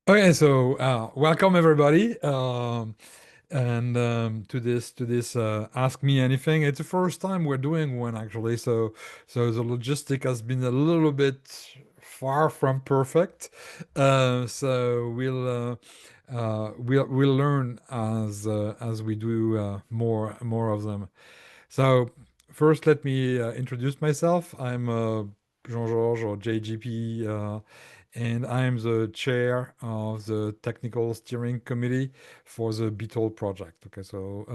Okay, so welcome everybody, and to this Ask Me Anything. It's the first time we're doing one actually, so the logistic has been a little bit far from perfect. So we'll learn as we do more of them. So first, let me introduce myself. I'm Jean-Georges or JGP, and I'm the chair of the technical steering committee for the Bitol project. Okay, so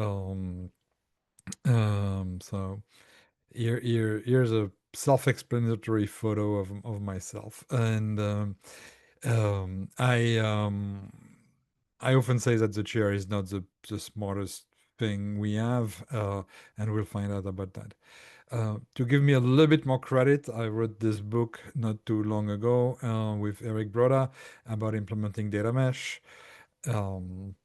here's a self-explanatory photo of myself, and um, I um, I often say that the chair is not the smartest thing we have, and we'll find out about that. To give me a little bit more credit, I wrote this book not too long ago with Eric Broda about implementing data mesh.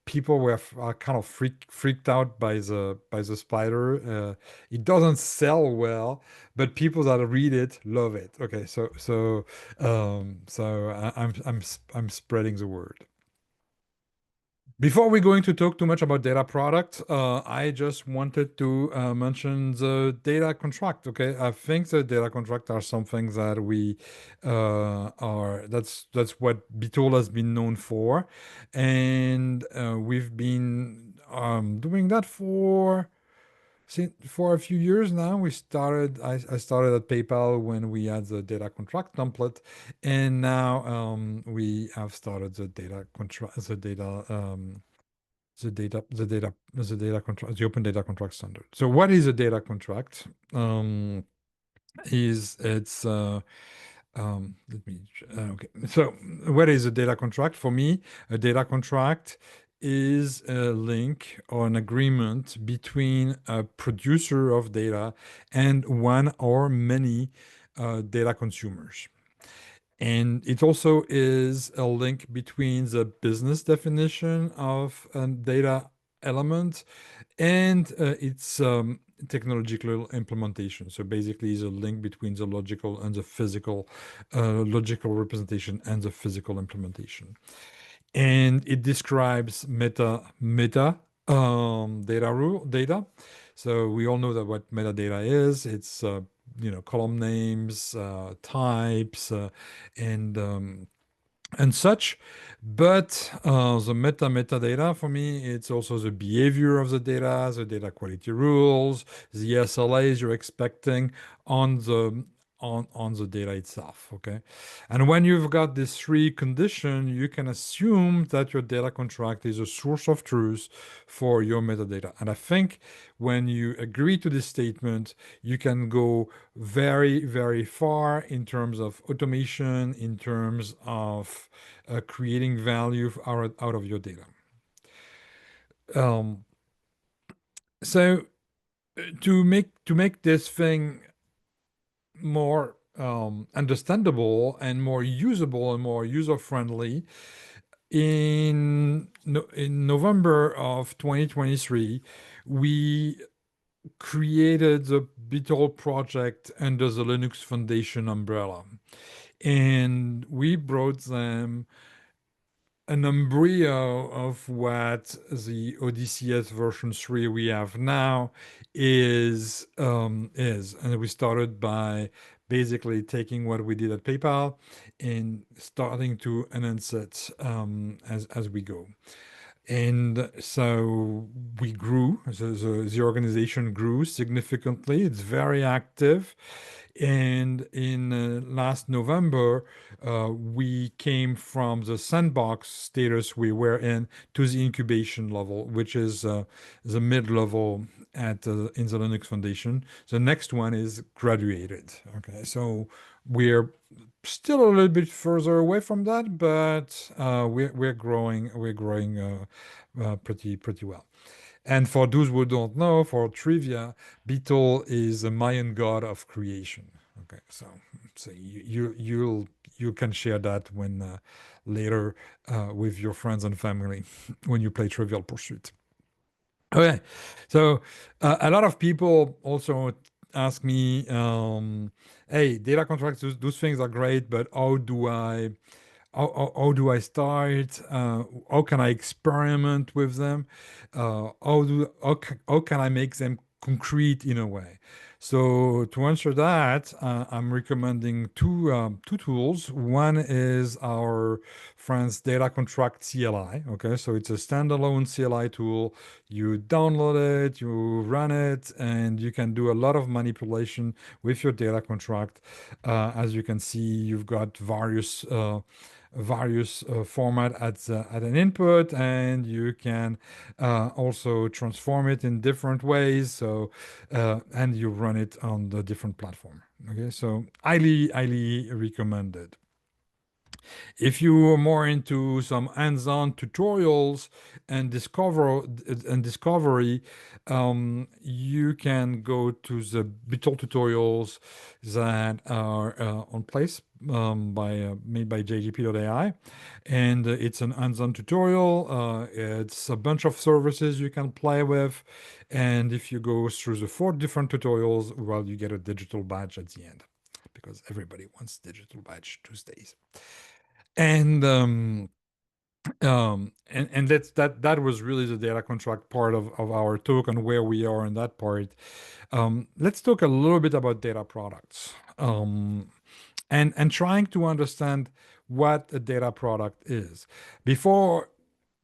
People are kind of freaked out by the spider. It doesn't sell well, but people that read it love it. Okay, I'm spreading the word. Before we're going to talk too much about data product, I just wanted to mention the data contract. Okay, I think the data contract are something that we that's what Bitol has been known for, and we've been doing that for a few years now. I started at PayPal when we had the data contract template, and now we have started the data contract, the open data contract standard. So what is a data contract? Is it's let me okay. So what is a data contract? For me, a data contract is a link or an agreement between a producer of data and one or many data consumers. And it also is a link between the business definition of a data element and its technological implementation. So basically, is a link between the logical and the physical, logical representation and the physical implementation. And it describes meta data. So we all know that what metadata is. It's column names, types, and such. But the metadata for me, it's also the behavior of the data quality rules, the SLAs you're expecting on the data itself. Okay, and when you've got these three conditions, you can assume that your data contract is a source of truth for your metadata. And I think when you agree to this statement, you can go very, very far in terms of automation, in terms of creating value out of your data. Um, so to make this thing more understandable and more usable and more user friendly, in November of 2023, we created the Bitol project under the Linux Foundation umbrella. And we brought them an embryo of what the ODCS version 3 we have now is. And we started by basically taking what we did at PayPal and starting to enhance it as we go. And so we grew, the organization grew significantly. It's very active. And in last November, we came from the sandbox status we were in to the incubation level, which is the mid level in the Linux Foundation. The next one is graduated. Okay, so we're still a little bit further away from that, but we're growing. We're growing pretty well. And for those who don't know, for trivia, Bitol is a Mayan god of creation. Okay, so you can share that when later with your friends and family when you play Trivial Pursuit. Okay, so a lot of people also ask me, "Hey, data contracts, those things are great, but how do I how do I start? How can I experiment with them? How can I make them concrete in a way? So to answer that, I'm recommending two tools. One is our friend's Data Contract CLI. Okay, so it's a standalone CLI tool. You download it, you run it, and you can do a lot of manipulation with your data contract. As you can see, you've got various format at an input, and you can also transform it in different ways. So and you run it on the different platform. Okay, so highly recommended. If you are more into some hands-on tutorials and discovery, you can go to the Bitol tutorials that are on place by made by JGP.ai, and it's an hands-on tutorial. It's a bunch of services you can play with, and if you go through the 4 different tutorials, well, you get a digital badge at the end because everybody wants digital badge these days. And that was really the data contract part of our talk and where we are in that part. Let's talk a little bit about data products, and trying to understand what a data product is. Before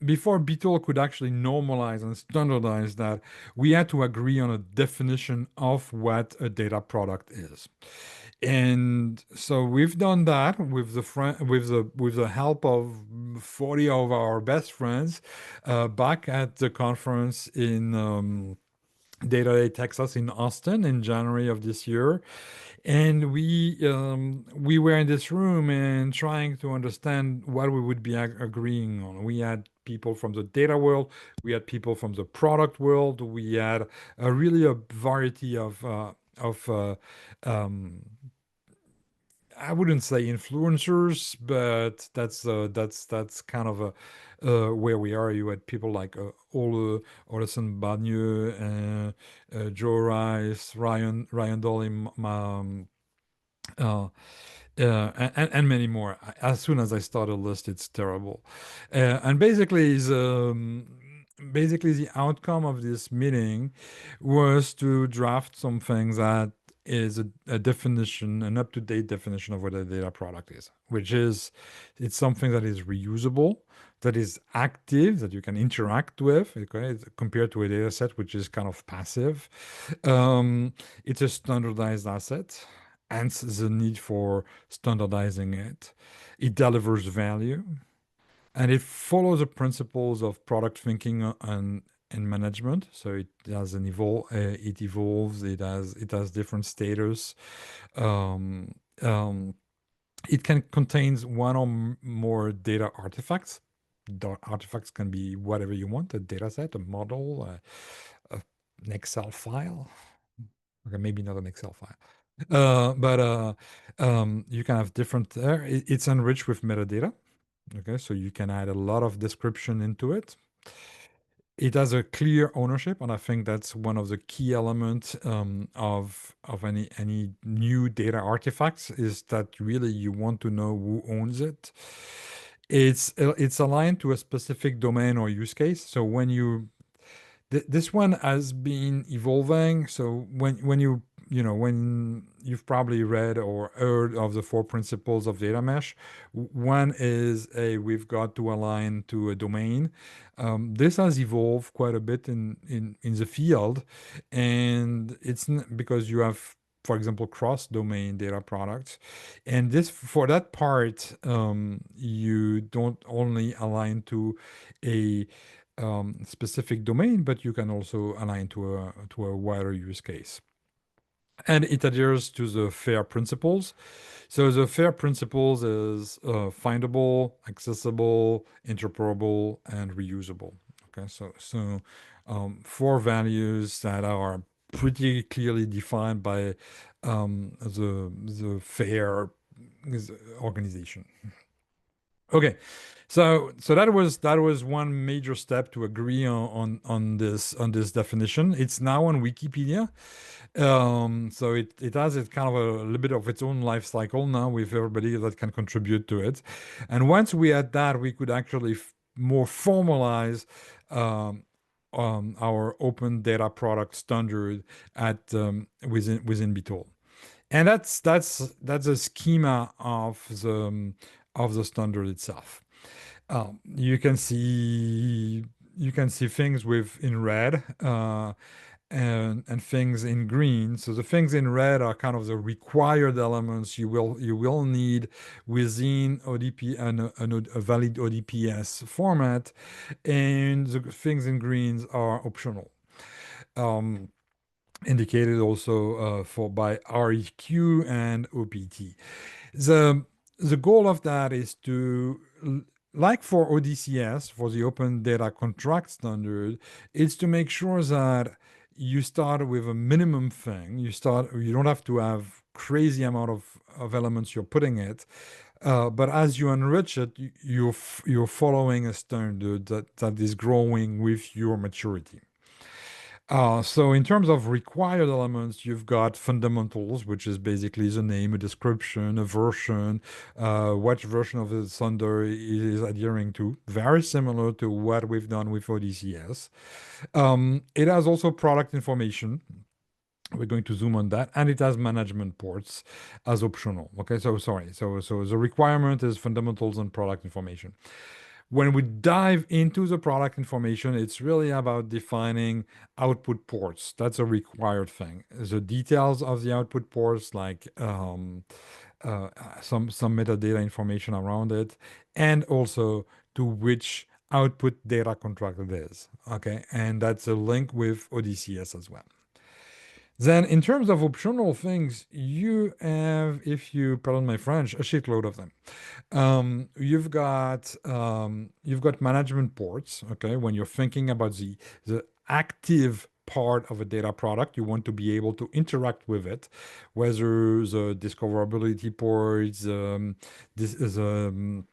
Bitol could actually normalize and standardize that, we had to agree on a definition of what a data product is. And so we've done that with the help of 40 of our best friends back at the conference in Data Day, Texas, in Austin in January of this year. And we were in this room and trying to understand what we would be agreeing on. We had people from the data world, we had people from the product world, we had really a variety of um, I wouldn't say influencers, but that's kind of where we are. You had people like Ole Olesen Badneux, Joe Rice, Ryan Dolly, uh, and many more. As soon as I start a list, it's terrible. And basically the outcome of this meeting was to draft something that is a definition, an up-to-date definition of what a data product is, which is it's something that is reusable, that is active, that you can interact with, okay, compared to a data set, which is kind of passive. It's a standardized asset, hence the need for standardizing it. It delivers value, and it follows the principles of product thinking and management. So it has it evolves. It has different status. Um, um, it can contains one or more data artifacts. Artifacts can be whatever you want: a data set, a model, an Excel file. Okay, maybe not an Excel file. But you can have different there. It's enriched with metadata. Okay, so you can add a lot of description into it. It has a clear ownership, and I think that's one of the key elements of any new data artifacts is that really you want to know who owns it. It's aligned to a specific domain or use case. So when you this one has been evolving. So when you've probably read or heard of the 4 principles of data mesh, one is we've got to align to a domain. This has evolved quite a bit in the field, and because you have, for example, cross-domain data products, and this for that part, you don't only align to a specific domain, but you can also align to a wider use case. And it adheres to the FAIR principles. So the FAIR principles is findable, accessible, interpretable, and reusable. Okay, so 4 values that are pretty clearly defined by the FAIR organization. Okay, so that was one major step to agree on this definition. It's now on Wikipedia. So it has it kind of a little bit of its own life cycle now with everybody that can contribute to it. And once we had that, we could actually more formalize um, our open data product standard at within Bitol. And that's a schema of the standard itself. You can see things with in red and things in green. So the things in red are kind of the required elements you will need within ODP and a valid ODPS format, and the things in greens are optional. Um, Indicated also for by REQ and OPT. The the goal of that is to, like for ODCS, for the Open Data Contract Standard, is to make sure that you start with a minimum thing. You don't have to have crazy amount of elements you're putting it, but as you enrich it, you're following a standard that is growing with your maturity. So in terms of required elements, you've got fundamentals, which is basically the name, a description, a version, what version of the Thunder it is adhering to. Very similar to what we've done with ODCS. It has also product information. We're going to zoom on that, and it has management ports as optional. Okay, so sorry. So the requirement is fundamentals and product information. When we dive into the product information, it's really about defining output ports. That's a required thing. The details of the output ports, like uh, some metadata information around it, and also to which output data contract it is. Okay, and that's a link with ODCS as well. Then, in terms of optional things, you have, if you pardon my French, a shitload of them. You've got management ports. Okay, when you're thinking about the active part of a data product, you want to be able to interact with it, whether the discoverability ports, this is the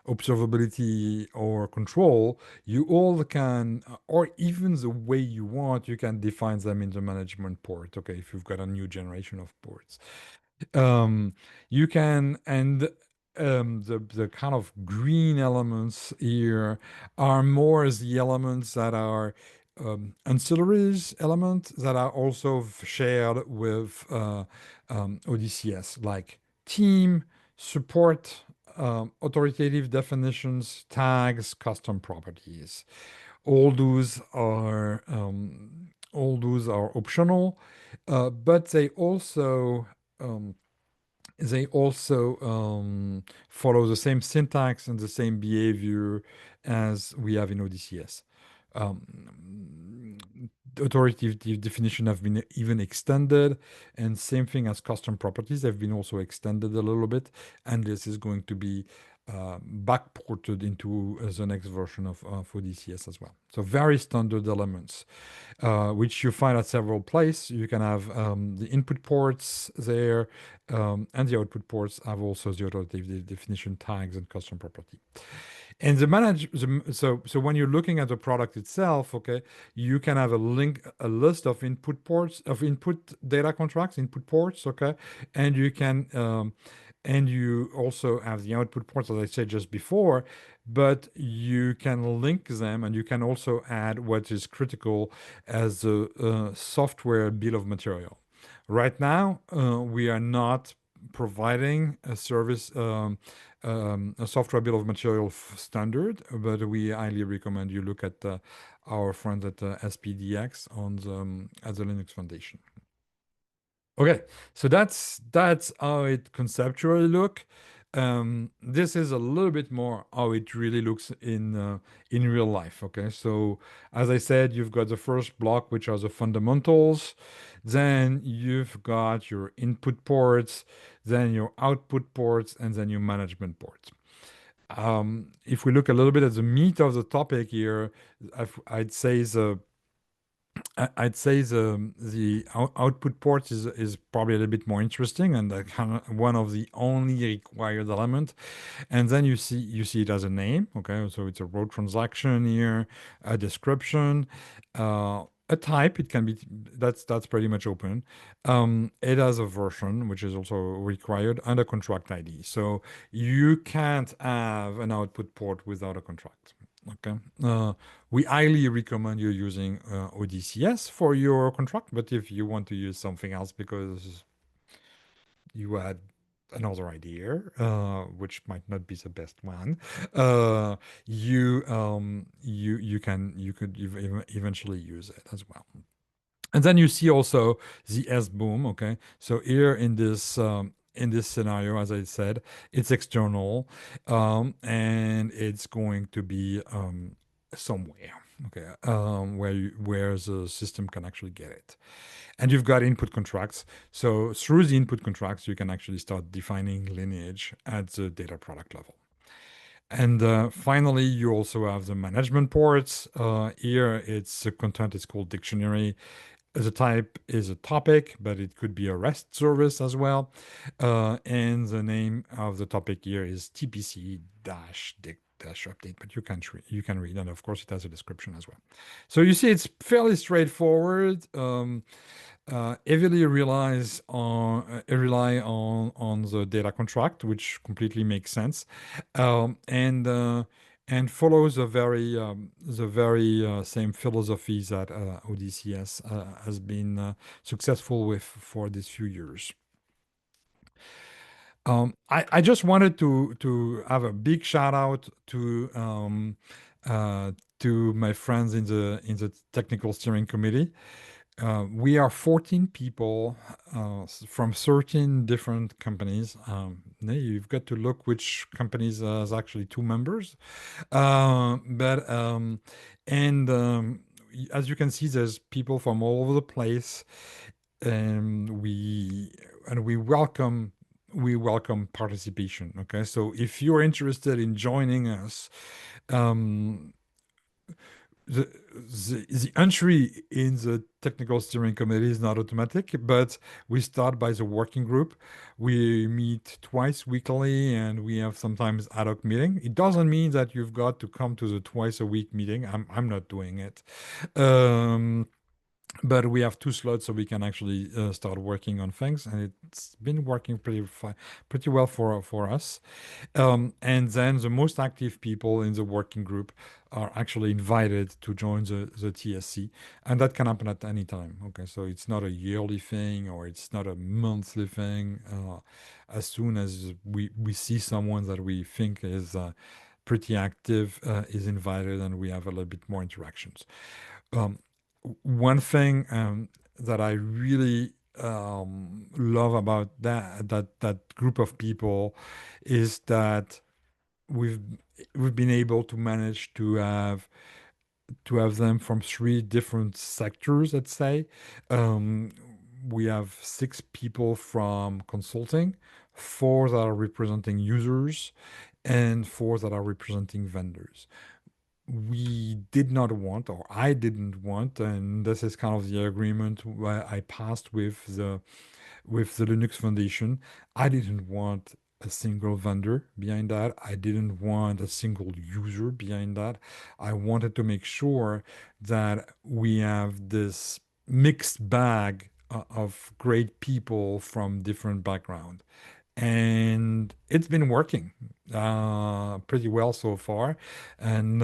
observability or control, you all can, or even the way you want, you can define them in the management port. Okay, if you've got a new generation of ports, um, you can, and the kind of green elements here are more the elements that are ancillaries elements that are also shared with ODCS, like team, support, authoritative definitions, tags, custom properties. All those are optional, but um, they also follow the same syntax and the same behavior as we have in ODCS. Um, Authoritative definition have been even extended, and same thing as custom properties have been also extended a little bit, and this is going to be backported into the next version of ODCS as well. So very standard elements, which you find at several places. You can have the input ports there, and the output ports have also the authoritative definition tags and custom property. And so when you're looking at the product itself, okay, you can have a list of input ports, of input data contracts, input ports, okay, and you also have the output ports, as I said just before, but you can link them, and you can also add what is critical as a software bill of material. Right now, we are not providing a service, a software bill of material standard, but we highly recommend you look at our friends at SPDX at the Linux Foundation. Okay, so that's how it conceptually look. This is a little bit more how it really looks in real life. Okay, so as I said, you've got the first block, which are the fundamentals. Then you've got your input ports, then your output ports, and then your management ports. If we look a little bit at the meat of the topic here, I'd say I'd say the output port is probably a little bit more interesting and kind of one of the only required element. And then you see it as a name. Okay, so it's a row transaction here, a description, a type. It can be that's pretty much open. It has a version which is also required and a contract ID. So you can't have an output port without a contract. Okay. We highly recommend you using ODCS for your contract, but if you want to use something else because you had another idea, which might not be the best one, you could eventually use it as well. And then you see also the S boom. Okay, so here in this scenario, as I said, it's external, and it's going to be somewhere. Okay, where the system can actually get it. And you've got input contracts. So through the input contracts, you can actually start defining lineage at the data product level. And finally, you also have the management ports. Here, it's the content is called dictionary. The type is a topic, but it could be a REST service as well. And the name of the topic here is TPC dash dic dash update, but you can read, and of course, it has a description as well. So you see, it's fairly straightforward. Heavily rely on the data contract, which completely makes sense, um, and uh, and follows the very same philosophy that ODCS has been successful with for these few years. I just wanted to have a big shout out to my friends in the technical steering committee. We are 14 people from 13 different companies. You've got to look which companies has actually two members. But and As you can see, there's people from all over the place, and we welcome participation. Okay, so if you're interested in joining us, um, the entry in the technical steering committee is not automatic, but we start by the working group. We meet twice weekly and we have sometimes ad hoc meeting. It doesn't mean that you've got to come to the twice a week meeting. I'm not doing it. Um, but we have two slots so we can actually start working on things, and it's been working pretty well for us. And then the most active people in the working group are actually invited to join the TSC, and that can happen at any time. Okay, so it's not a yearly thing or it's not a monthly thing. As soon as we see someone that we think is pretty active, is invited, and we have a little bit more interactions. Um, One thing that I really love about that group of people is that we've we've been able to manage to have them from three different sectors, let's say. Um, we have six people from consulting, four that are representing users, and four that are representing vendors. We did not want, or I didn't want, and this is kind of the agreement where I passed with the Linux Foundation. I didn't want a single vendor behind that. I didn't want a single user behind that. I wanted to make sure that we have this mixed bag of great people from different backgrounds. And it's been working pretty well so far, and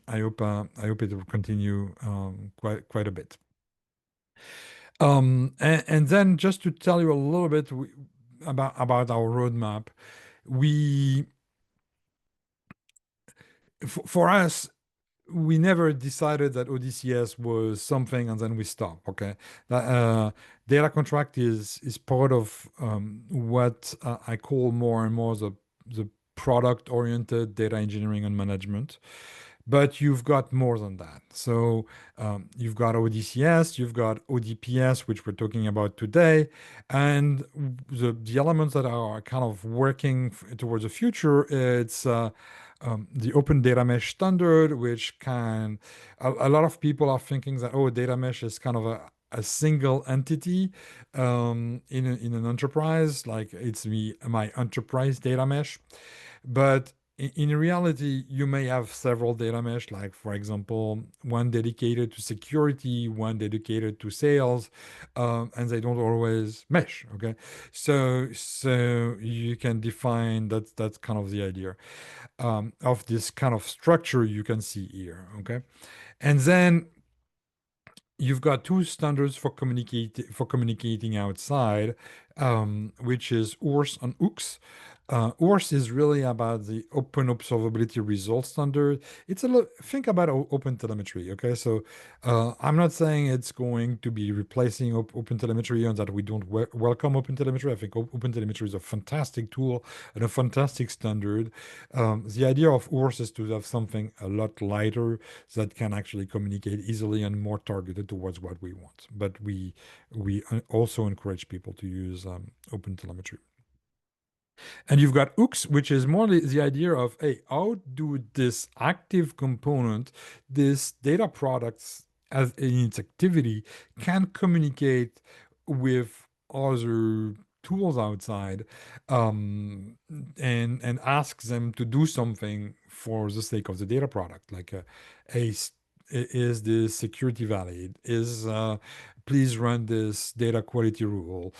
I hope it will continue quite a bit. And then just to tell you a little bit about our roadmap, we for us we never decided that ODCS was something and then we stop. Okay, that, data contract is part of what I call more and more the product oriented data engineering and management. But you've got more than that. So you've got ODCS, you've got ODPS, which we're talking about today, and the elements that are kind of working towards the future. It's the Open Data Mesh standard, which can, a lot of people are thinking that, oh, data mesh is kind of a single entity in an enterprise, like it's my enterprise data mesh. But in reality, you may have several data mesh, like for example, one dedicated to security, one dedicated to sales, and they don't always mesh. Okay, so you can define that. That's kind of the idea of this kind of structure you can see here. Okay, and then you've got two standards for communicating outside, which is ORS and OOKS. ORS is really about the Open Observability Results Standard. It's a lot. Think about Open Telemetry. Okay, so I'm not saying it's going to be replacing Open Telemetry and that we don't welcome Open Telemetry. I think Open Telemetry is a fantastic tool and a fantastic standard. The idea of ORS is to have something a lot lighter that can actually communicate easily and more targeted towards what we want. But we also encourage people to use Open Telemetry. And you've got OOKS, which is more the idea of, hey, how do this active component, this data products as in its activity, can communicate with other tools outside, and ask them to do something for the sake of the data product, like a is this security valid? Is please run this data quality rule.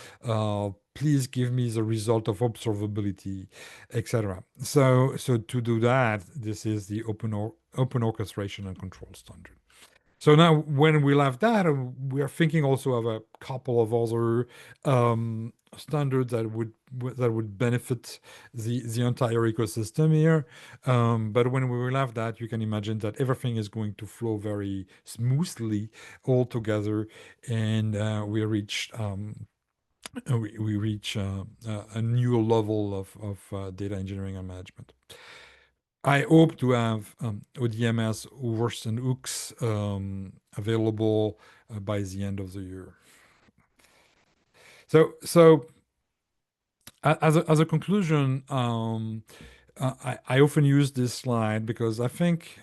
Please give me the result of observability, etc. So to do that, this is the open orchestration and control standard. So now, when we left that, we are thinking also of a couple of other standards that would benefit the entire ecosystem here. But when we left that, you can imagine that everything is going to flow very smoothly all together, and we reach a new level of data engineering and management. I hope to have ODMS, ORS, and OOKS available by the end of the year. So as a conclusion, I often use this slide because I think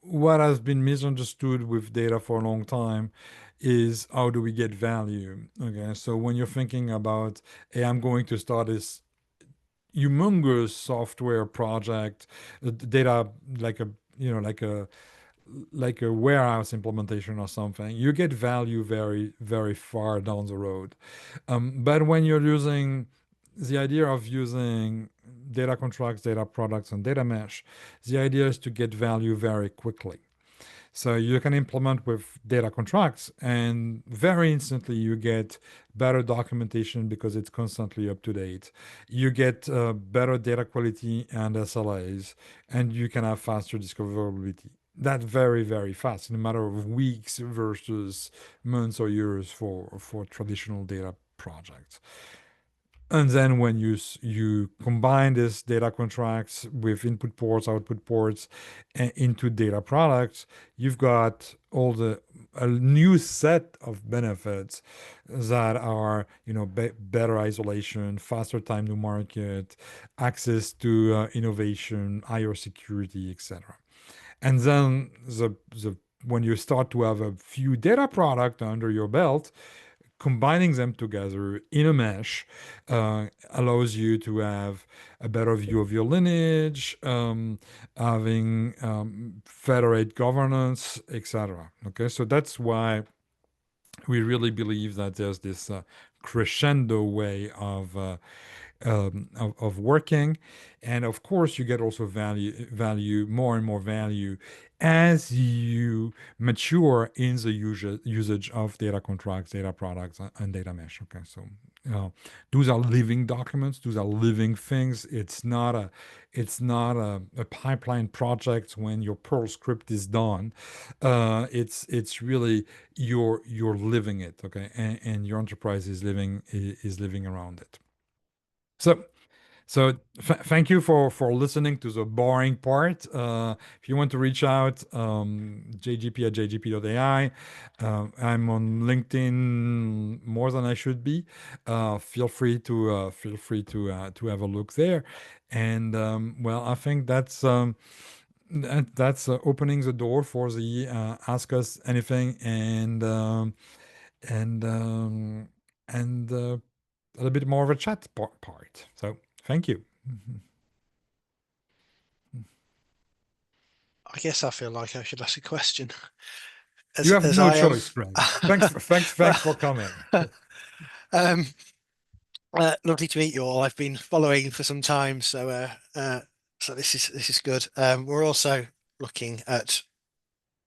what has been misunderstood with data for a long time is how do we get value? Okay, so when you're thinking about, hey, I'm going to start this humongous software project, data like a like a warehouse implementation or something, you get value very, very far down the road. But when you're using the idea of using data contracts, data products, and data mesh, the idea is to get value very quickly. So you can implement with data contracts, and very instantly you get better documentation because it's constantly up to date. You get better data quality and SLAs, and you can have faster discoverability. That's very, very fast in a matter of weeks versus months or years for traditional data projects. And then when you combine this data contracts with input ports, output ports, into data products, you've got all a new set of benefits that are, better isolation, faster time to market, access to innovation, higher security, etc. And then when you start to have a few data product under your belt, combining them together in a mesh allows you to have a better view of your lineage, having federate governance, etc. Okay, so that's why we really believe that there's this crescendo way of working, and of course you get also value more and more value as you mature in the usage of data contracts, data products, and data mesh. Okay, so those are living documents, those are living things. It's not a pipeline project when your Perl script is done. It's really you're living it. Okay, and your enterprise is living around it. So So thank you for listening to the boring part. If you want to reach out, jgp@jgp.ai. I'm on LinkedIn more than I should be. Feel free to have a look there. And well, I think that's opening the door for the ask us anything and a little bit more of a chat part. So thank you. I guess I feel like I should ask a question, You have as no I am. choice, friend. Thanks for coming. um, Lovely to meet you all. I've been following for some time, so this is good. We're also looking at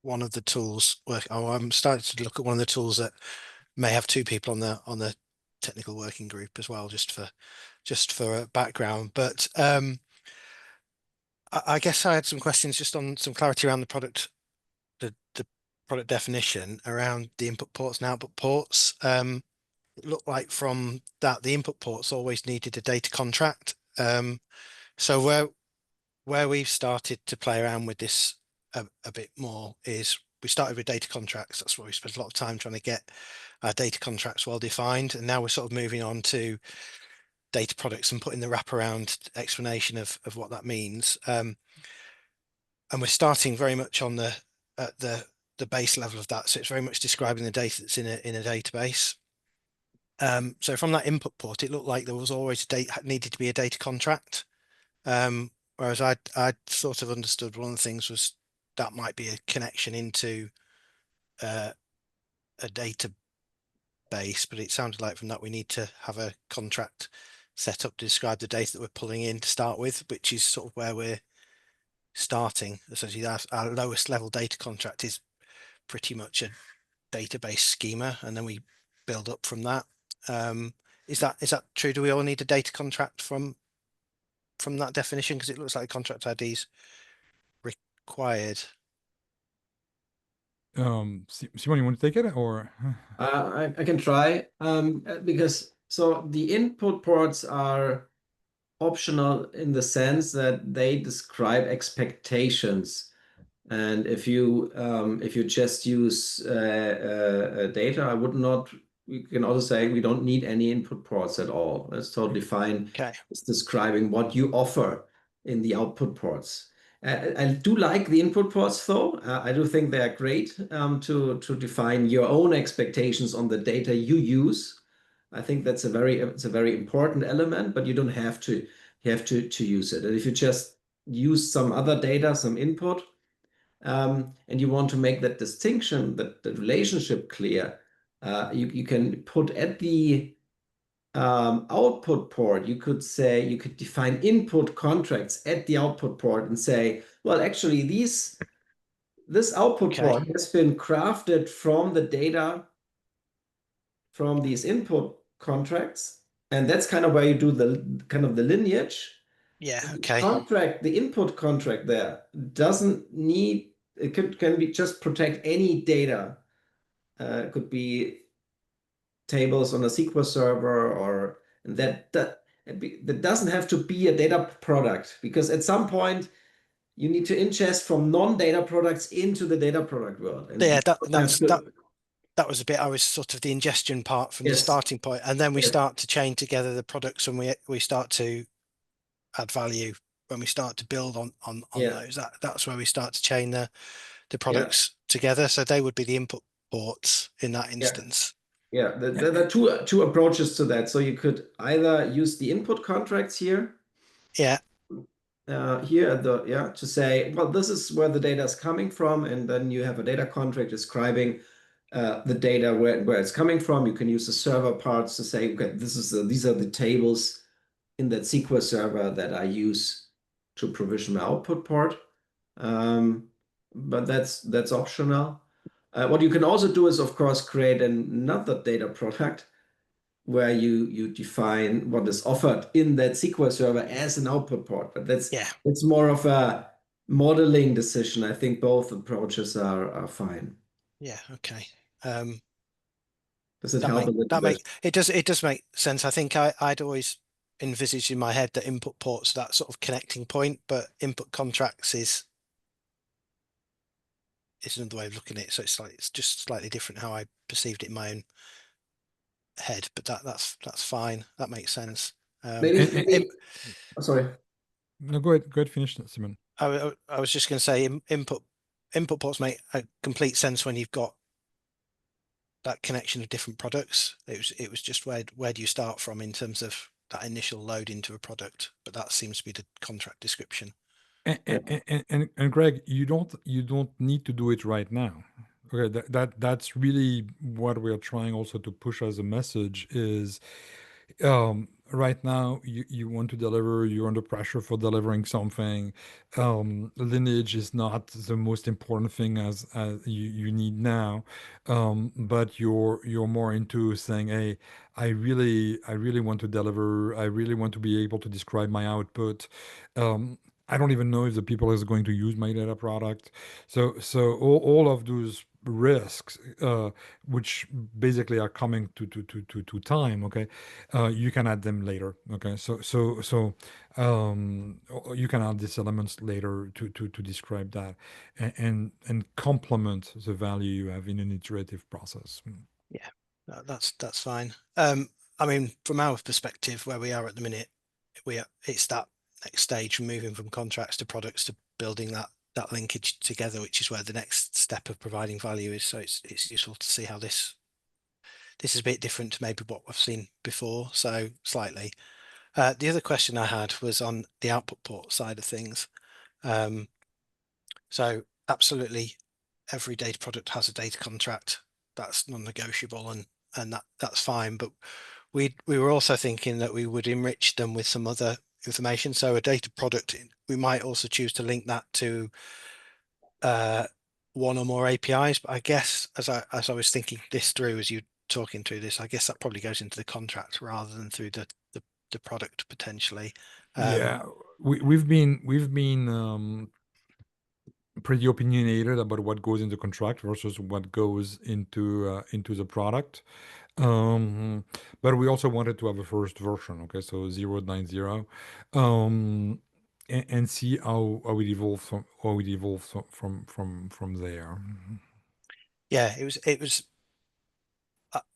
one of the tools. I'm starting to look at one of the tools that may have two people on the technical working group as well, just for a background. But I guess I had some questions just on some clarity around the product definition around the input ports and output ports. It looked like from that the input ports always needed a data contract. So where we've started to play around with this a bit more is we started with data contracts. That's where we spent a lot of time trying to get our data contracts well defined, and now we're sort of moving on to data products and putting the wraparound explanation of what that means. And we're starting very much on at the base level of that. So it's very much describing the data that's in a database. So from that input port, it looked like there was always needed to be a data contract. Whereas I'd sort of understood one of the things was that might be a connection into a database, but it sounded like from that we need to have a contract set up to describe the data that we're pulling in to start with, which is sort of where we're starting. Essentially, our lowest level data contract is pretty much a database schema, and then we build up from that. Is that true? Do we all need a data contract from that definition? Because it looks like contract ID is required. Simon, you want to take it or? I can try because so the input ports are optional in the sense that they describe expectations. And if you just use data, I would not. We can also say we don't need any input ports at all. That's totally fine. Okay. It's describing what you offer in the output ports. I do like the input ports though. I do think they are great to define your own expectations on the data you use. I think that's it's a very important element, but you don't have to use it. And if you just use some other data, some input, and you want to make that distinction, that the relationship clear, you can put at the output port, you could say, you could define input contracts at the output port and say, well, actually, this output Okay. port has been crafted from the data from these input contracts. And that's kind of where you do the kind of the lineage. Yeah. The Okay. contract, the input contract there doesn't need, can be just protect any data. It could be tables on a SQL server or that doesn't have to be a data product because at some point you need to ingest from non-data products into the data product world. And Yeah. you don't have to, That was a bit. I was sort of the ingestion part from the yes, starting point, and then we yes, start to chain together the products, and we start to add value when we start to build on yeah, those. That's where we start to chain the yeah, products together. So they would be the input ports in that yeah. instance. Yeah, there are two approaches to that. So you could either use the input contracts here, Yeah. here at the to say, well, this is where the data is coming from, and then you have a data contract describing the data where it's coming from. You can use the server parts to say, okay, these are the tables in that SQL server that I use to provision my output port. But that's optional. What you can also do is, of course, create another data product where you define what is offered in that SQL server as an output port. But Yeah. it's more of a modeling decision. I think both approaches are fine. Yeah. Okay. Does it help a little bit? It does make sense. I think I'd always envisaged in my head that input ports are that sort of connecting point, but input contracts is another way of looking at it. So it's just slightly different how I perceived it in my own head, but that's fine. That makes sense. Maybe oh, sorry. No, go ahead, finish that, Simon. I was just going to say input ports make a complete sense when you've got that connection of different products. It was just where do you start from in terms of that initial load into a product, but that seems to be the contract description. And Greg, you don't need to do it right now. Okay, that's really what we're trying also to push as a message is right now you want to deliver, you're under pressure for delivering something. Lineage is not the most important thing as you need now, but you're more into saying, hey, I really want to deliver, I really want to be able to describe my output. I don't even know if the people is going to use my data product. So all of those risks, which basically are coming to time, okay, you can add them later. Okay, so you can add these elements later to describe that and complement the value you have in an iterative process. Yeah, that's fine. I mean, from our perspective, where we are at the minute, it's that next stage from moving from contracts to products to building that linkage together, which is where the next step of providing value is. So it's useful to see how this is a bit different to maybe what we've seen before. So slightly. The other question I had was on the output port side of things. So absolutely, every data product has a data contract. That's non-negotiable, and that's fine. But we were also thinking that we would enrich them with some other information. So a data product, we might also choose to link that to one or more APIs. But I guess as I was thinking this through, as you talking through this, I guess that probably goes into the contract rather than through the product potentially. Yeah, we've been pretty opinionated about what goes into contract versus what goes into the product. Um, but we also wanted to have a first version, okay, so 0.9.0, and see how it evolves from there. Yeah, it was.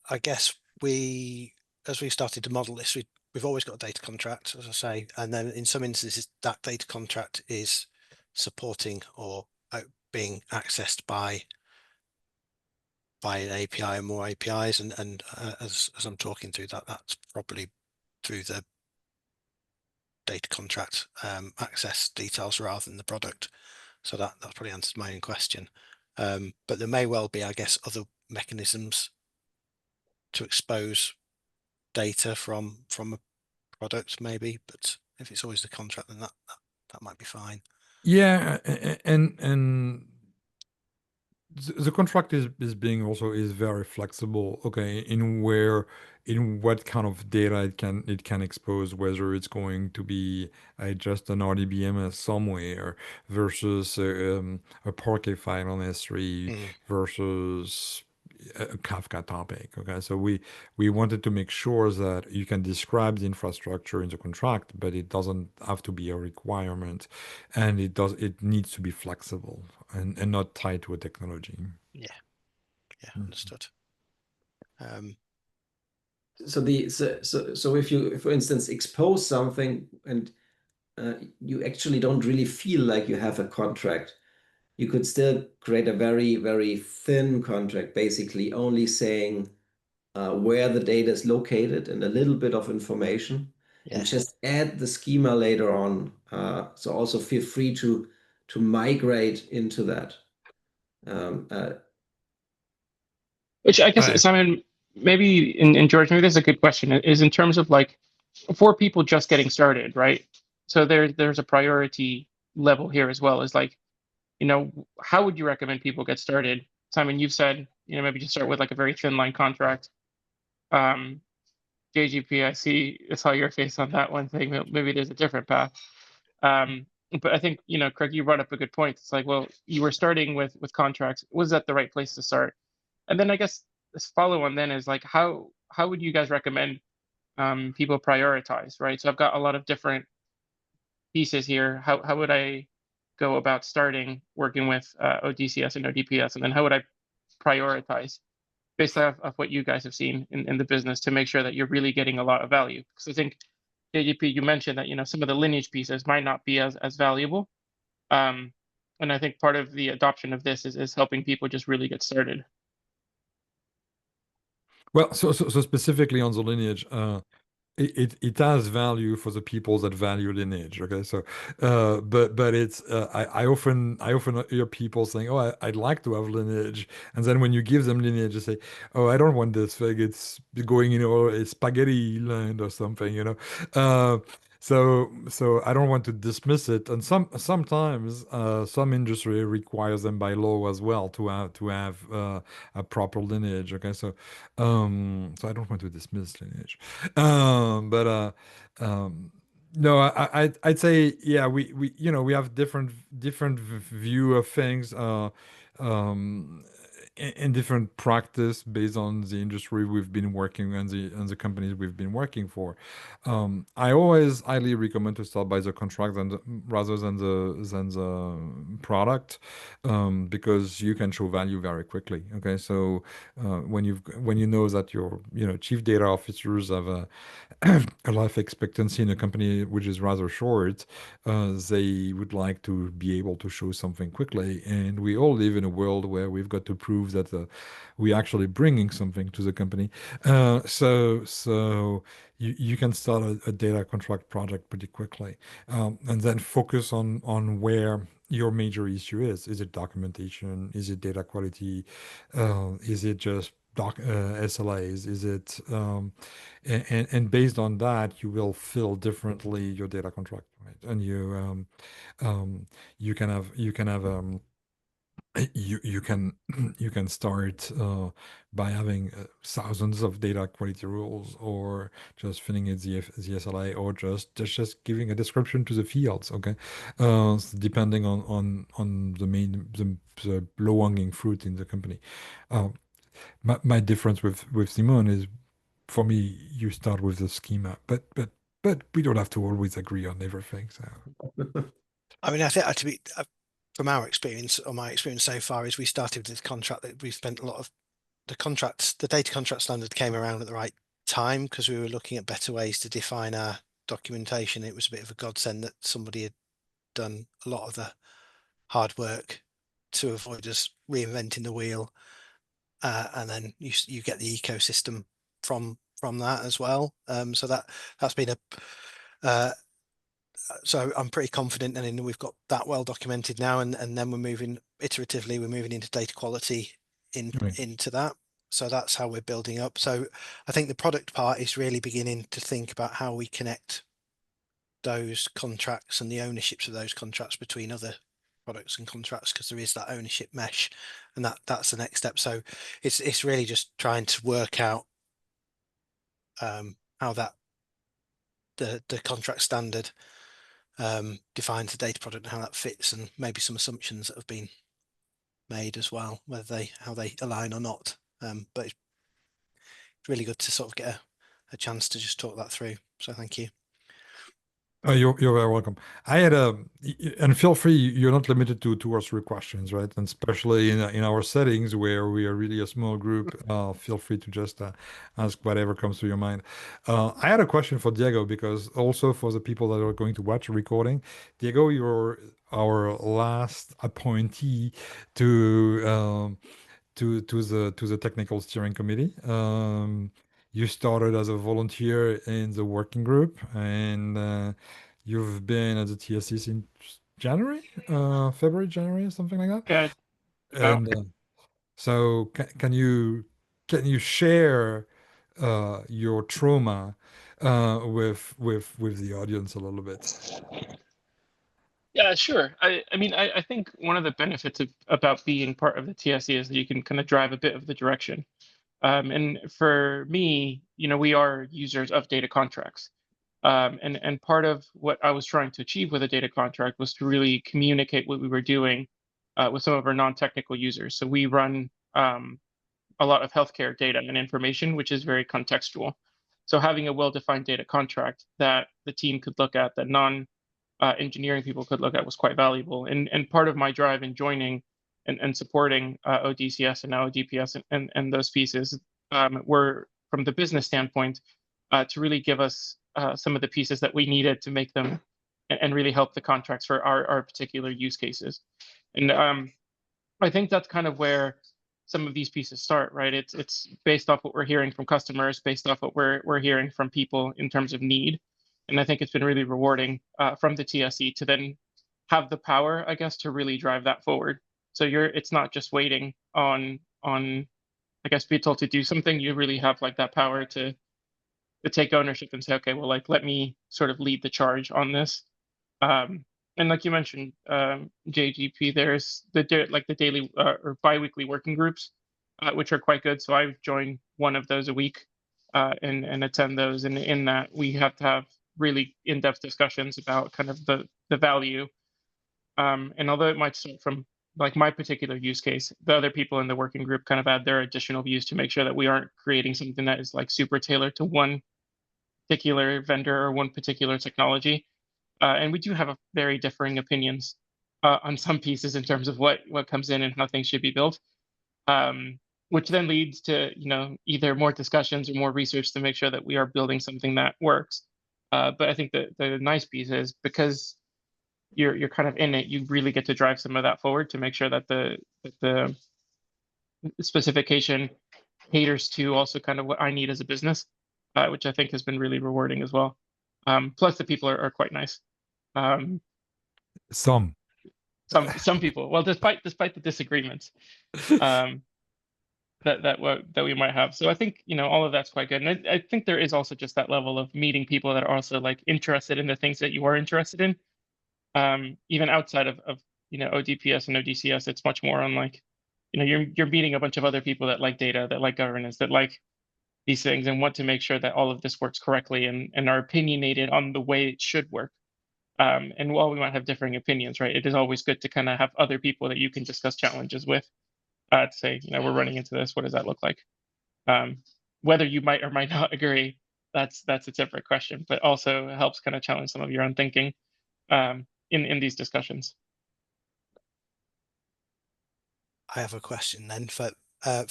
I guess as we started to model this, we've always got a data contract, as I say, and then in some instances that data contract is supporting or being accessed by an API and more APIs, and as I'm talking through that's probably through the data contract access details rather than the product. So that probably answers my own question. But there may well be, I guess, other mechanisms to expose data from a product, maybe. But if it's always the contract, then that might be fine. Yeah, and the contract is being also is very flexible, okay, in what kind of data it can expose, whether it's going to be just an RDBMS somewhere versus a Parquet file on S3 versus a Kafka topic. Okay, so we wanted to make sure that you can describe the infrastructure in the contract, but it doesn't have to be a requirement, and it needs to be flexible and not tied to a technology. Yeah, understood. So if you, for instance, expose something and you actually don't really feel like you have a contract, you could still create a very, very thin contract, basically only saying where the data is located and a little bit of information, and just add the schema later on. So also feel free to migrate into that. Which I guess, Simon, maybe, and George, maybe this is a good question, is in terms of like, for people just getting started, right? So there's a priority level here as well, is like, how would you recommend people get started? Simon, you've said, maybe just start with like a very thin line contract. JGP, I saw your face on that one thing. Maybe there's a different path. But I think, Craig, you brought up a good point. It's like, well, you were starting with contracts. Was that the right place to start? And then I guess this follow on then is like, how would you guys recommend people prioritize, right? So I've got a lot of different pieces here. How would I go about starting working with ODCS and ODPS, and then how would I prioritize based off of what you guys have seen in the business to make sure that you're really getting a lot of value? Because I think JGP, you mentioned that some of the lineage pieces might not be as valuable, and I think part of the adoption of this is helping people just really get started. Well, so specifically on the lineage, it has value for the people that value lineage. Okay, so but it's I often hear people saying, "Oh, I'd like to have lineage," and then when you give them lineage, they say, "Oh, I don't want this thing. It's going a spaghetti land or something," So I don't want to dismiss it, and sometimes some industry requires them by law as well to have a proper lineage. Okay, so I don't want to dismiss lineage. But no, I'd say yeah, we we have different view of things, um, and different practice based on the industry we've been working and the companies we've been working for. I always highly recommend to start by the contract rather than the product, because you can show value very quickly. Okay, so when you know that your chief data officers have a life expectancy in a company which is rather short, they would like to be able to show something quickly. And we all live in a world where we've got to prove that we're actually bringing something to the company. So you can start a data contract project pretty quickly, and then focus on where your major issue is. Is it documentation? Is it data quality? Is it just SLAs? Is it and based on that, you will fill differently your data contract, right? And you can have you can you can start by having thousands of data quality rules, or just filling it the SLA, or just giving a description to the fields. Okay, depending on the low hanging fruit in the company. My difference with Simone is, for me, you start with the schema, but we don't have to always agree on everything. So I mean, I think from our experience, or my experience so far, is we started with this contract that we've spent a lot of the data contract standard came around at the right time, because we were looking at better ways to define our documentation. It was a bit of a godsend that somebody had done a lot of the hard work to avoid us reinventing the wheel, and then you get the ecosystem from that as well. So that's been so I'm pretty confident, and we've got that well documented now, and then we're moving into data quality into that. So that's how we're building up. So I think the product part is really beginning to think about how we connect those contracts and the ownerships of those contracts between other products and contracts, because there is that ownership mesh, and that's the next step. So it's really just trying to work out how that the contract standard defines the data product and how that fits, and maybe some assumptions that have been made as well, how they align or not. But it's really good to sort of get a chance to just talk that through. So thank you. you're very welcome. I had and feel free. You're not limited to 2 or 3 questions, right? And especially in our settings where we are really a small group, feel free to just ask whatever comes to your mind. I had a question for Diego, because also for the people that are going to watch the recording, Diego, you're our last appointee to to the technical steering committee. You started as a volunteer in the working group, and you've been at the TSC since January, February, January, something like that. Yeah, about. And so, can you share your trauma with the audience a little bit? Yeah, sure. I mean, I think one of the benefits about being part of the TSC is that you can kind of drive a bit of the direction. And for me, we are users of data contracts. And part of what I was trying to achieve with a data contract was to really communicate what we were doing with some of our non-technical users. So we run a lot of healthcare data and information, which is very contextual. So having a well-defined data contract that the team could look at, that non-engineering people could look at, was quite valuable. And part of my drive in joining and supporting ODCS and now ODPS and those pieces were, from the business standpoint, to really give us some of the pieces that we needed to make them and really help the contracts for our particular use cases. And I think that's kind of where some of these pieces start, right? It's based off what we're hearing from customers, based off what we're hearing from people in terms of need. And I think it's been really rewarding from the TSE to then have the power, I guess, to really drive that forward. So it's not just waiting on I guess Bitol to do something. You really have like that power to take ownership and say, okay, well, like, let me sort of lead the charge on this. And like you mentioned, JGP, there's the daily or biweekly working groups, which are quite good. So I've joined one of those a week and attend those. And in that, we have to have really in-depth discussions about kind of the value. And although it might start from like my particular use case, the other people in the working group kind of add their additional views to make sure that we aren't creating something that is like super tailored to one particular vendor or one particular technology. And we do have very differing opinions on some pieces in terms of what comes in and how things should be built, which then leads to either more discussions or more research to make sure that we are building something that works. But I think the nice piece is, because you're kind of in it, you really get to drive some of that forward to make sure that the specification caters to also kind of what I need as a business, which I think has been really rewarding as well. Plus the people are quite nice. Some people. Well, despite the disagreements that we might have. So I think all of that's quite good. And I think there is also just that level of meeting people that are also like interested in the things that you are interested in. Even outside of ODPS and ODCS, it's much more on like you're meeting a bunch of other people that like data, that like governance, that like these things, and want to make sure that all of this works correctly and are opinionated on the way it should work. And while we might have differing opinions, right, it is always good to kind of have other people that you can discuss challenges with, to say, we're running into this. What does that look like? Whether you might or might not agree, that's a separate question, but also helps kind of challenge some of your own thinking in these discussions. I have a question then for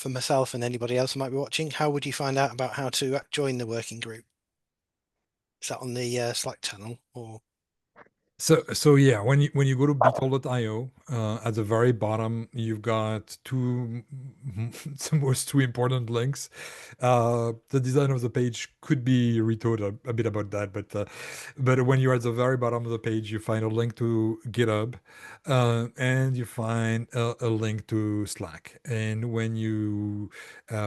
myself and anybody else who might be watching. How would you find out about how to join the working group? Is that on the Slack channel or? So yeah, when you go to Bitol.io, at the very bottom, you've got the most two important links. The design of the page could be retooled a bit about that, but when you're at the very bottom of the page, you find a link to GitHub, and you find a link to Slack. And when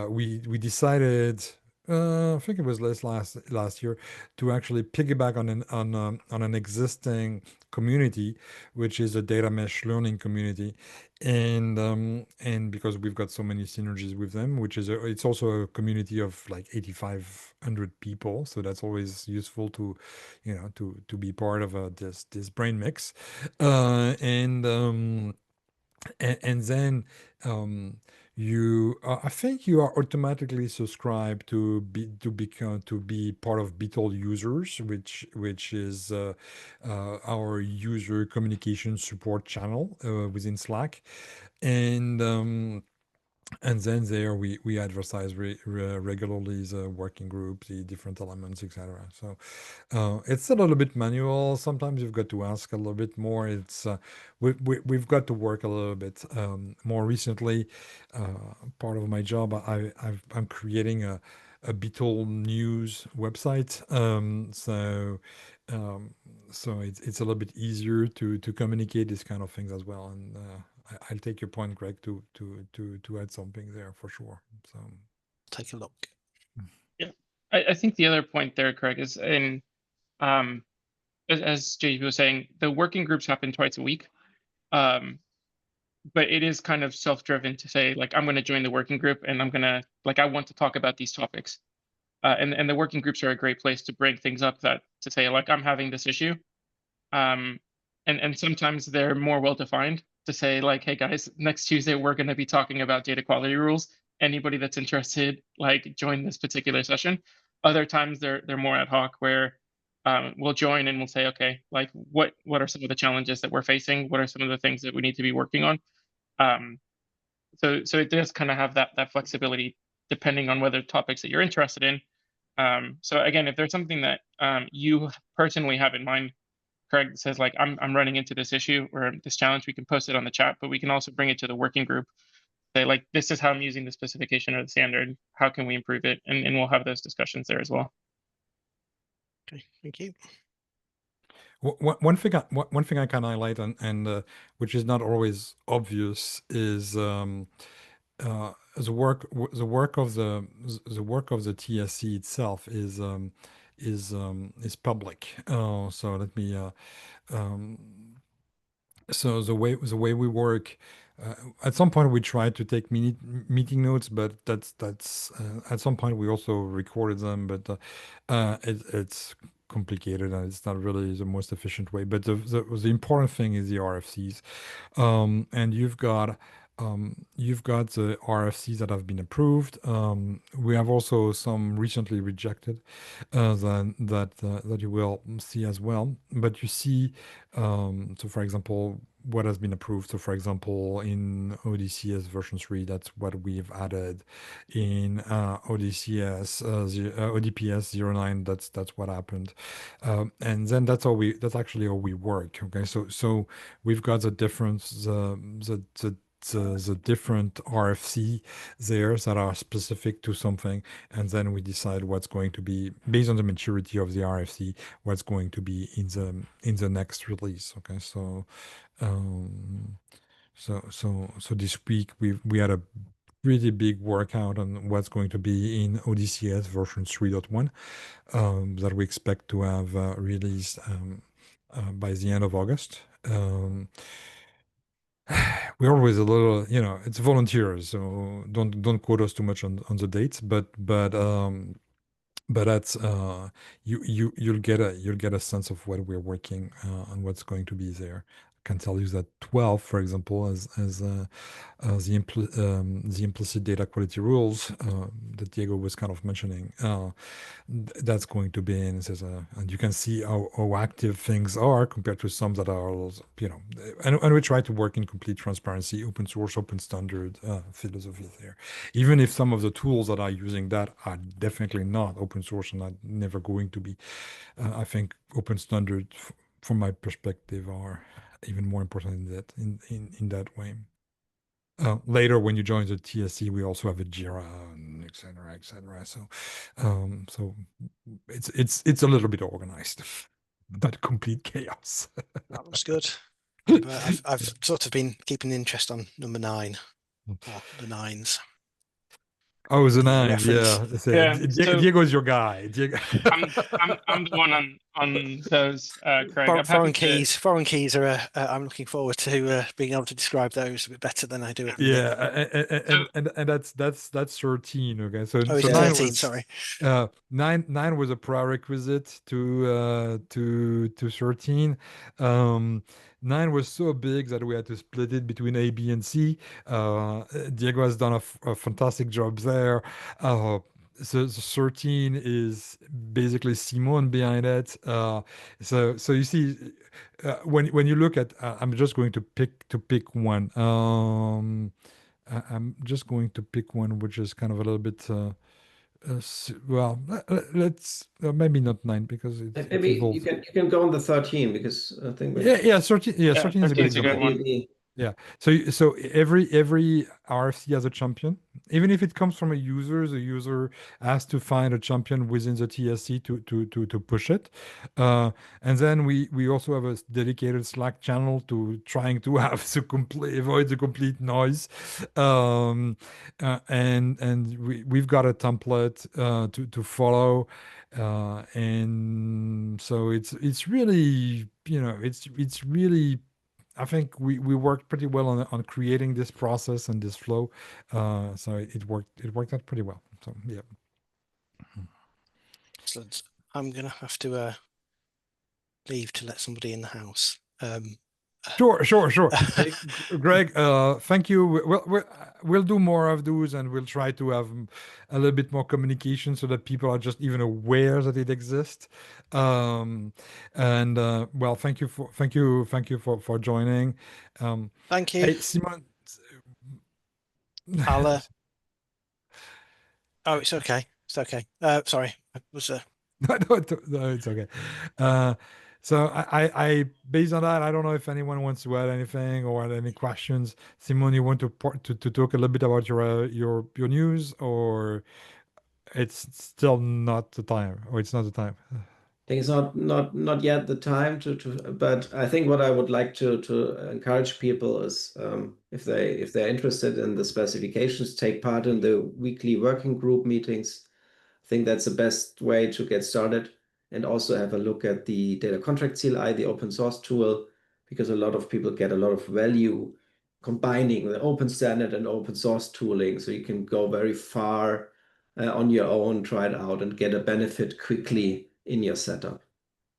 we decided, I think it was last year, to actually piggyback on an existing community, which is a data mesh learning community, and because we've got so many synergies with them, it's also a community of like 8,500 people, so that's always useful to be part of this brain mix, and then I think you are automatically subscribed to be part of Bitol users, which is our user communication support channel within Slack, and then there we advertise regularly the working group, the different elements, etc. So it's a little bit manual. Sometimes you've got to ask a little bit more. We've got to work a little bit more recently. Part of my job, I'm creating a Bitol news website. So it's a little bit easier to communicate these kind of things as well. And I'll take your point, Greg, to add something there for sure. So take a look. Yeah, I think the other point there, Craig, is as JP was saying, the working groups happen twice a week, but it is kind of self-driven to say, like, I'm going to join the working group and I'm going to, like, I want to talk about these topics. And the working groups are a great place to bring things up to say, like, I'm having this issue. And sometimes they're more well-defined to say, like, hey, guys, next Tuesday, we're going to be talking about data quality rules. Anybody that's interested, like, join this particular session. Other times they're more ad hoc, where we'll join and we'll say, okay, like what are some of the challenges that we're facing? What are some of the things that we need to be working on? So it does kind of have that flexibility depending on whether topics that you're interested in. So again, if there's something that you personally have in mind, Craig, that says like I'm running into this issue or this challenge, we can post it on the chat, but we can also bring it to the working group. Say like, this is how I'm using the specification or the standard. How can we improve it? And we'll have those discussions there as well. Okay, thank you. One thing I can highlight, and which is not always obvious, is the work of the TSC itself is public. So let me so the way we work, at some point we tried to take meeting notes, but that's at some point we also recorded them, but it's complicated and it's not really the most efficient way. But the important thing is the RFCs, and you've got the RFCs that have been approved. We have also some recently rejected that you will see as well. But you see, so for example, what has been approved. So for example, in ODCS version 3, that's what we've added. In ODCS, ODPS 0.9, that's what happened. And then that's actually how we work. Okay, so we've got the difference, the different RFC there that are specific to something, and then we decide what's going to be based on the maturity of the RFC, what's going to be in the next release. Okay, so this week we had a pretty big workout on what's going to be in ODCS version 3.1 that we expect to have released by the end of August. We're always a little, it's volunteers, so don't quote us too much on the dates, but that's you'll get a sense of what we're working on, what's going to be there. I can tell you that 12, for example, as the implicit data quality rules that Diego was kind of mentioning, that's going to be in. And you can see how active things are compared to some that are, and we try to work in complete transparency, open source, open standard philosophy there. Even if some of the tools that are using that are definitely not open source and are never going to be, I think open standard, from my perspective, are even more important in that way. Later, when you join the TSC, we also have a Jira, and et cetera, et cetera. So it's a little bit organized, not complete chaos. That was good. I've sort of been keeping interest on number 9, or the 9s. Oh, the 9, reference. yeah. So Diego's your guy. Diego. I'm the one on those, Craig. I'm happy Foreign keys are. I'm looking forward to being able to describe those a bit better than I do at the minute. And that's 13. Okay, so Oh, it's 9 13. was Sorry. 9 was a prerequisite to 13. 9 was so big that we had to split it between A, B, and C. Diego has done a fantastic job there. So 13 is basically Simon behind it. So you see, when you look at, I'm just going to pick one. I'm just going to pick one which is kind of a little bit. Well, let's maybe not 9 because it Maybe involves. you can go on the 13 because I think 13. Yeah, 13 is a good 13's a good example. one. Yeah. So every RFC has a champion. Even if it comes from a user, the user has to find a champion within the TSC to push it. And then we also have a dedicated Slack channel to trying to have avoid the complete noise. And we've got a template to follow. And so it's really, it's really, I think we worked pretty well on creating this process and this flow. So it worked out pretty well. So yeah. I'm gonna have to leave to let somebody in the house. Sure. Hey, Greg, thank you. We'll do more of those, and we'll try to have a little bit more communication so that people are just even aware that it exists. Um, and well, thank you for joining. Thank you. Hey, Simon. I'll. Oh, it's okay. It's okay. Sorry, I was. No, it's okay. Uh, so based on that, I don't know if anyone wants to add anything or add any questions. Simon, you want to talk a little bit about your news, or it's still not the time, or it's not the time. I think it's not yet the time but I think what I would like to encourage people is if they're interested in the specifications, take part in the weekly working group meetings. I think that's the best way to get started, and also have a look at the data contract CLI, the open source tool, because a lot of people get a lot of value combining the open standard and open source tooling. So you can go very far on your own, try it out, and get a benefit quickly in your setup.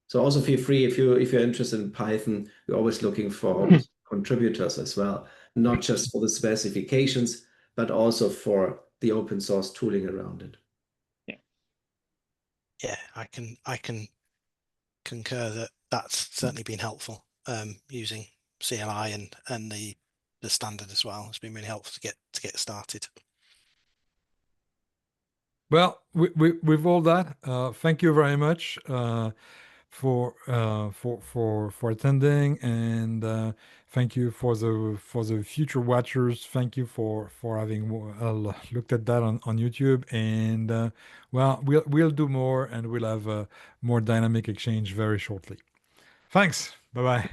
So also feel free if you're interested in Python, we're always looking for contributors as well, not just for the specifications, but also for the open source tooling around it. Yeah, I can concur that that's certainly been helpful. Using CLI and the standard as well. It's been really helpful to get started. Well, with all that, thank you very much for attending, and thank you for the future watchers. Thank you for having looked at that on YouTube, and well, we'll do more, and we'll have more dynamic exchange very shortly. Thanks. Bye bye.